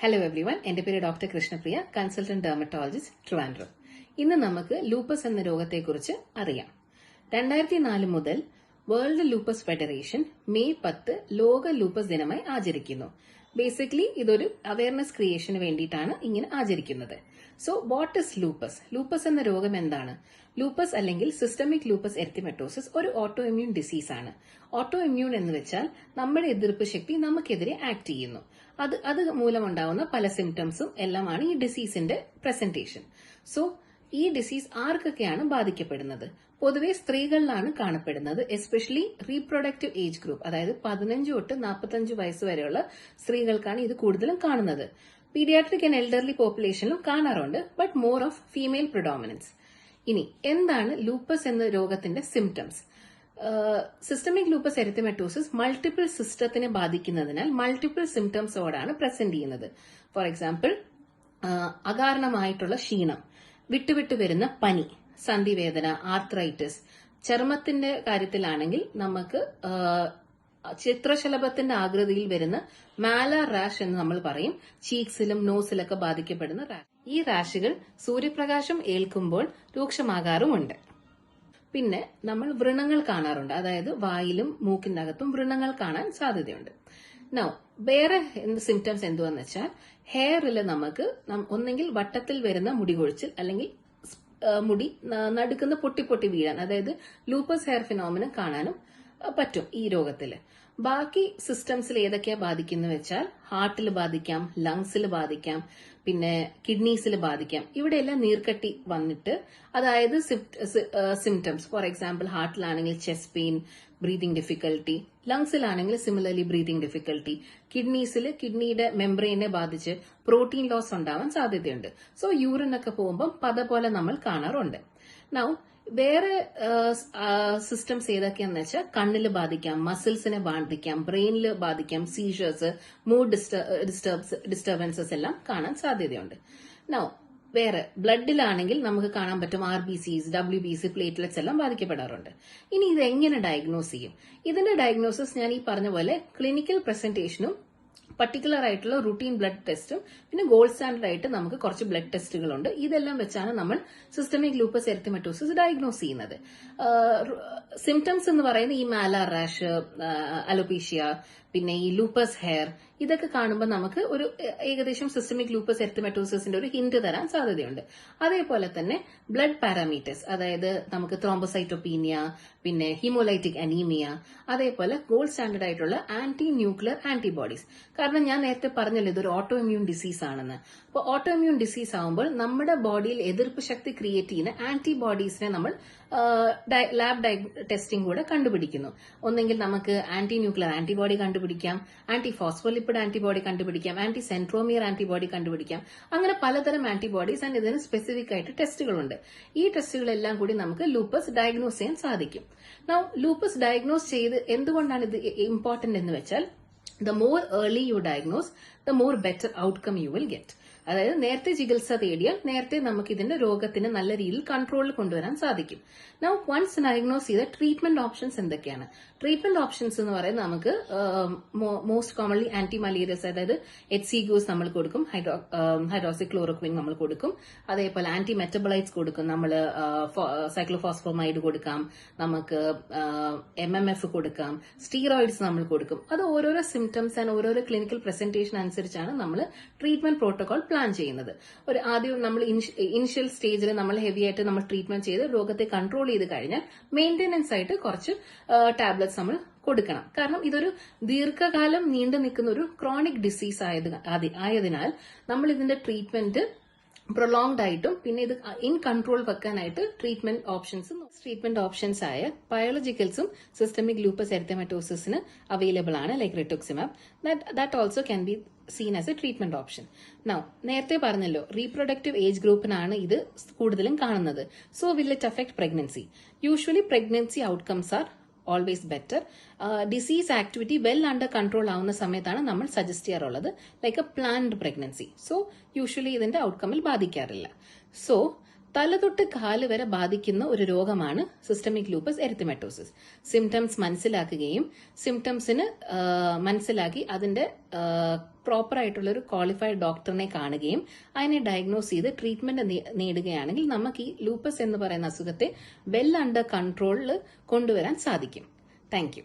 Hello every one, എന്റെ പേര് doctor Krishnapriya, consultant dermatologist, Trivandrum. ഇന്ന് നമുക്ക് ലൂപ്പസ് എന്ന രോഗത്തെക്കുറിച്ച് അറിയാം. 2004 മുതൽ വേൾഡ് ലൂപ്പസ് ഫെഡറേഷൻ മെയ് 10 ലോക ലൂപ്പസ് ദിനമായി ആചരിക്കുന്നു. ബേസിക്കലി ഇതൊരു അവയർനെസ് ക്രിയേഷന് വേണ്ടിയിട്ടാണ് ഇങ്ങനെ ആചരിക്കുന്നത്. So what is lupus? Lupus എന്ന രോഗം എന്താണ്? ലൂപ്പസ് അല്ലെങ്കിൽ സിസ്റ്റമിക് ലൂപ്പസ് എറിത്തിമെറ്റോസിസ് ഒരു ഓട്ടോ ഇമ്മ്യൂൺ ഡിസീസ് ആണ്. ഓട്ടോ ഇമ്മ്യൂൺ എന്ന് വെച്ചാൽ നമ്മുടെ എതിർപ്പ് ശക്തി നമുക്കെതിരെ ആക്ട് ചെയ്യുന്നു. അത് മൂലമുണ്ടാവുന്ന പല സിംറ്റംസും എല്ലാമാണ് ഈ ഡിസീസിന്റെ പ്രസന്റേഷൻ. സോ ഈ ഡിസീസ് ആർക്കൊക്കെയാണ് ബാധിക്കപ്പെടുന്നത്? പൊതുവെ സ്ത്രീകളിലാണ് കാണപ്പെടുന്നത്, എസ്പെഷ്യലി റീപ്രൊഡക്റ്റീവ് ഏജ് ഗ്രൂപ്പ്, അതായത് 15 തൊട്ട് 45 വയസ്സ് വരെയുള്ള സ്ത്രീകൾക്കാണ് ഇത് കൂടുതലും കാണുന്നത്. പീഡിയാട്രിക് ആൻഡ് എൽഡർലി പോപ്പുലേഷനിലും കാണാറുണ്ട്, but more of female predominance. ഇനി എന്താണ് ലൂപ്പസ് എന്ന രോഗത്തിന്റെ symptoms? Systemic lupus erythematosus multiple സിസ്റ്റത്തിനെ ബാധിക്കുന്നതിനാൽ മൾട്ടിപ്പിൾ സിംറ്റംസോടാണ് പ്രസന്റ് ചെയ്യുന്നത്. ഫോർ എക്സാമ്പിൾ, അകാരണമായിട്ടുള്ള ക്ഷീണം, വിട്ടുവിട്ടു വരുന്ന പനി, സന്ധിവേദന, ആർത്രൈറ്റിസ്. ചർമ്മത്തിന്റെ കാര്യത്തിലാണെങ്കിൽ നമുക്ക് ചിത്രശലഭത്തിന്റെ ആകൃതിയിൽ വരുന്ന മാലാർ റാഷ് എന്ന് നമ്മൾ പറയും. ചീക്സിലും നോസിലൊക്കെ ബാധിക്കപ്പെടുന്ന റാഷ്. ഈ റാഷുകൾ സൂര്യപ്രകാശം ഏൽക്കുമ്പോൾ രൂക്ഷമാകാറുമുണ്ട്. പിന്നെ നമ്മൾ വ്രണങ്ങൾ കാണാറുണ്ട്, അതായത് വായിലും മൂക്കിന്റെ അകത്തും വ്രണങ്ങൾ കാണാൻ സാധ്യതയുണ്ട്. നൗ വേറെ സിംറ്റംസ് എന്തുവെന്ന് വെച്ചാൽ, ഹെയറിൽ നമുക്ക് ഒന്നെങ്കിൽ വട്ടത്തിൽ വരുന്ന മുടി കൊഴിച്ചിൽ, അല്ലെങ്കിൽ മുടി നടുക്കുന്ന പൊട്ടി പൊട്ടി വീഴാൻ, അതായത് ലൂപ്പസ് ഹെയർ ഫിനോമിന കാണാനും പറ്റും ഈ രോഗത്തില്. ബാക്കി സിസ്റ്റംസിൽ ഏതൊക്കെയാ ബാധിക്കുന്ന വെച്ചാൽ, ഹാർട്ടിൽ ബാധിക്കാം, ലങ്സിൽ ബാധിക്കാം, പിന്നെ കിഡ്നീസിൽ ബാധിക്കാം. ഇവിടെയെല്ലാം നീർക്കട്ടി വന്നിട്ട്, അതായത് സിംറ്റംസ്, ഫോർ എക്സാമ്പിൾ ഹാർട്ടിലാണെങ്കിൽ ചെസ്റ്റ് പെയിൻ, ബ്രീതിങ് ഡിഫിക്കൽട്ടി, ലങ്സിലാണെങ്കിൽ സിമിലർലി ബ്രീതിങ് ഡിഫിക്കൽട്ടി, കിഡ്നീസിൽ കിഡ്നിയുടെ മെംബ്രെയിനെ ബാധിച്ച് പ്രോട്ടീൻ ലോസ് ഉണ്ടാവാൻ സാധ്യതയുണ്ട്. സോ യൂറിനൊക്കെ പോകുമ്പോൾ പത പോലെ നമ്മൾ കാണാറുണ്ട്. നൗ വേറെ സിസ്റ്റംസ് ഏതൊക്കെയാന്ന് വെച്ചാൽ, കണ്ണിൽ ബാധിക്കാം, മസിൽസിനെ ബാധിക്കാം, ബ്രെയിനിൽ ബാധിക്കാം, സീഷേഴ്സ്, മൂഡ് ഡിസ്റ്റർബൻസസ് എല്ലാം കാണാൻ സാധ്യതയുണ്ട്. നൗ വേറെ ബ്ലഡിലാണെങ്കിൽ നമുക്ക് കാണാൻ പറ്റും RBCs, WBC, പ്ലേറ്റ്ലെറ്റ്സ് എല്ലാം ബാധിക്കപ്പെടാറുണ്ട്. ഇനി ഇത് എങ്ങനെ ഡയഗ്നോസ് ചെയ്യും? ഇതിന്റെ ഡയഗ്നോസിസ് ഞാൻ ഈ പറഞ്ഞ പോലെ ക്ലിനിക്കൽ പ്രസന്റേഷനും പർട്ടിക്കുലർ ആയിട്ടുള്ള റുട്ടീൻ ബ്ലഡ് ടെസ്റ്റും പിന്നെ ഗോൾഡ് സ്റ്റാൻഡേർഡ് ആയിട്ട് നമുക്ക് കുറച്ച് ബ്ലഡ് ടെസ്റ്റുകളുണ്ട്. ഇതെല്ലാം വെച്ചാണ് നമ്മൾ സിസ്റ്റമിക് ലൂപ്പസ് എറിത്തിമെറ്റോസിസ് ഡയഗ്നോസ് ചെയ്യുന്നത്. സിംറ്റംസ് എന്ന് പറയുന്നത് ഈ മാലാർ റാഷ്, അലോപീഷ്യ, പിന്നെ ഈ ലൂപ്പസ് ഹെയർ, ഇതൊക്കെ കാണുമ്പോൾ നമുക്ക് ഒരു ഏകദേശം സിസ്റ്റമിക് ലൂപ്പസ് എറിത്തിമെറ്റോസിസിന്റെ ഒരു ഹിന്റ് തരാൻ സാധ്യതയുണ്ട്. അതേപോലെ തന്നെ ബ്ലഡ് പാരാമീറ്റേഴ്സ്, അതായത് നമുക്ക് ത്രോംബോസൈറ്റോപീനിയ, പിന്നെ ഹീമോലൈറ്റിക് അനീമിയ, അതേപോലെ ഗോൾഡ് സ്റ്റാൻഡേർഡ് ആയിട്ടുള്ള ആന്റി ന്യൂക്ലിയർ ആന്റിബോഡീസ്. കാരണം ഞാൻ നേരത്തെ പറഞ്ഞല്ലോ ഇതൊരു ഓട്ടോ ഇമ്മ്യൂൺ ഡിസീസ് ആണെന്ന്. അപ്പോൾ ഓട്ടോ ഇമ്മ്യൂൺ ഡിസീസ് ആകുമ്പോൾ നമ്മുടെ ബോഡിയിൽ എതിർപ്പ് ശക്തി ക്രിയേറ്റ് ചെയ്യുന്ന ആന്റിബോഡീസിനെ നമ്മൾ ലാബ് ടെസ്റ്റിംഗ് കൂടെ കണ്ടുപിടിക്കുന്നു. ഒന്നെങ്കിൽ നമുക്ക് ആന്റി ന്യൂക്ലിയർ ആന്റിബോഡി കണ്ടുപിടിക്കാം, ആന്റി ഫോസ്ഫോലിപ്പിഡ് ആന്റിബോഡി കണ്ടുപിടിക്കാം, ആന്റി സെൻട്രോമിയർ ആന്റിബോഡി കണ്ടുപിടിക്കാം. അങ്ങനെ പലതരം ആന്റിബോഡീസ് ആൻഡ് ഇതിന് സ്പെസിഫിക് ആയിട്ട് ടെസ്റ്റുകളുണ്ട്. ഈ ടെസ്റ്റുകളെല്ലാം കൂടി നമുക്ക് ലൂപ്പസ് ഡയഗ്നോസ് ചെയ്യാൻ സാധിക്കും. നൗ ലൂപ്പസ് ഡയഗ്നോസ് ചെയ്ത് എന്തുകൊണ്ടാണ് ഇത് ഇമ്പോർട്ടന്റ് എന്ന് വെച്ചാൽ, the more early you diagnose, the more better outcome you will get. അതായത് നേരത്തെ ചികിത്സ തേടിയാൽ നേരത്തെ നമുക്ക് ഇതിന്റെ രോഗത്തിന് നല്ല രീതിയിൽ കൺട്രോളിൽ കൊണ്ടുവരാൻ സാധിക്കും. നൗ വൺസ് ഡയഗ്നോസ് ചെയ്ത ട്രീറ്റ്മെന്റ് ഓപ്ഷൻസ് എന്തൊക്കെയാണ്? ട്രീറ്റ്മെന്റ് ഓപ്ഷൻസ് എന്ന് പറയുന്നത് നമുക്ക് മോസ്റ്റ് കോമൺലി ആന്റി മലേറിയസ്, അതായത് HCGs നമ്മൾ കൊടുക്കും, ഹൈഡ്രോക്സിക്ലോറോക്വിൻ നമ്മൾ കൊടുക്കും, അതേപോലെ ആന്റി മെറ്റബോളൈറ്റ്സ് കൊടുക്കും, നമ്മൾ സൈക്ലോഫോസ്ഫോമൈഡ് കൊടുക്കാം, നമുക്ക് MMF കൊടുക്കാം, സ്റ്റീറോയിഡ്സ് നമ്മൾ കൊടുക്കും. അത് ഓരോരോ സിംറ്റംസ് ആൻഡ് ഓരോരോ ക്ലിനിക്കൽ പ്രസന്റേഷൻ അനുസരിച്ചാണ് നമ്മൾ ട്രീറ്റ്മെന്റ് പ്രോട്ടോകോൾ പ്ലാൻ ചെയ്യുന്നത്. ആദ്യം നമ്മൾ ഇനിഷ്യൽ സ്റ്റേജിൽ നമ്മൾ ഹെവി ആയിട്ട് നമ്മൾ ട്രീറ്റ്മെന്റ് ചെയ്ത് രോഗത്തെ കൺട്രോൾ ചെയ്ത് കഴിഞ്ഞാൽ മെയിന്റനൻസ് ആയിട്ട് കുറച്ച് ടാബ്ലറ്റ്സ് നമ്മൾ കൊടുക്കണം. കാരണം ഇതൊരു ദീർഘകാലം നീണ്ടു നിൽക്കുന്ന ഒരു ക്രോണിക് ഡിസീസ് ആയതിനാൽ നമ്മൾ ഇതിന്റെ ട്രീറ്റ്മെന്റ് പ്രൊലോങ്ഡ് ആയിട്ടും പിന്നെ ഇത് ഇൻ കൺട്രോൾ വെക്കാനായിട്ട് ട്രീറ്റ്മെന്റ് ഓപ്ഷൻസ് ആയ ബയോളജിക്കൽസും സിസ്റ്റമിക് ലൂപ്പസ് എറിത്തിമെറ്റോസിസിന് അവൈലബിൾ ആണ്, like rituximab. That also can be seen as A treatment option. Now നേരത്തെ പറഞ്ഞല്ലോ റീപ്രൊഡക്റ്റീവ് ഏജ് ഗ്രൂപ്പിനാണ് ഇത് കൂടുതലും കാണുന്നത്. So will it affect pregnancy? Usually pregnancy outcomes are always better. Disease activity well under control ആവുന്ന സമയത്താണ് നമ്മൾ suggest ചെയ്യാറുള്ളത്, like A planned pregnancy. So usually ഇതിന്റെ ഔട്ട്കമ്മിൽ ബാധിക്കാറില്ല. സോ തല തൊട്ട് കാല് വരെ ബാധിക്കുന്ന ഒരു രോഗമാണ് സിസ്റ്റമിക് ലൂപ്പസ് എറിത്തിമെറ്റോസിസ്. സിംറ്റംസ് മനസ്സിലാക്കുകയും സിംറ്റംസിന് മനസ്സിലാക്കി അതിന്റെ പ്രോപ്പർ ആയിട്ടുള്ള ഒരു ക്വാളിഫൈഡ് ഡോക്ടറിനെ കാണുകയും അതിനെ ഡയഗ്നോസ് ചെയ്ത് ട്രീറ്റ്മെന്റ് നേടുകയാണെങ്കിൽ നമുക്ക് ഈ ലൂപ്പസ് എന്ന് പറയുന്ന അസുഖത്തെ വെൽ അണ്ടർ കൺട്രോളിൽ കൊണ്ടുവരാൻ സാധിക്കും. Thank you.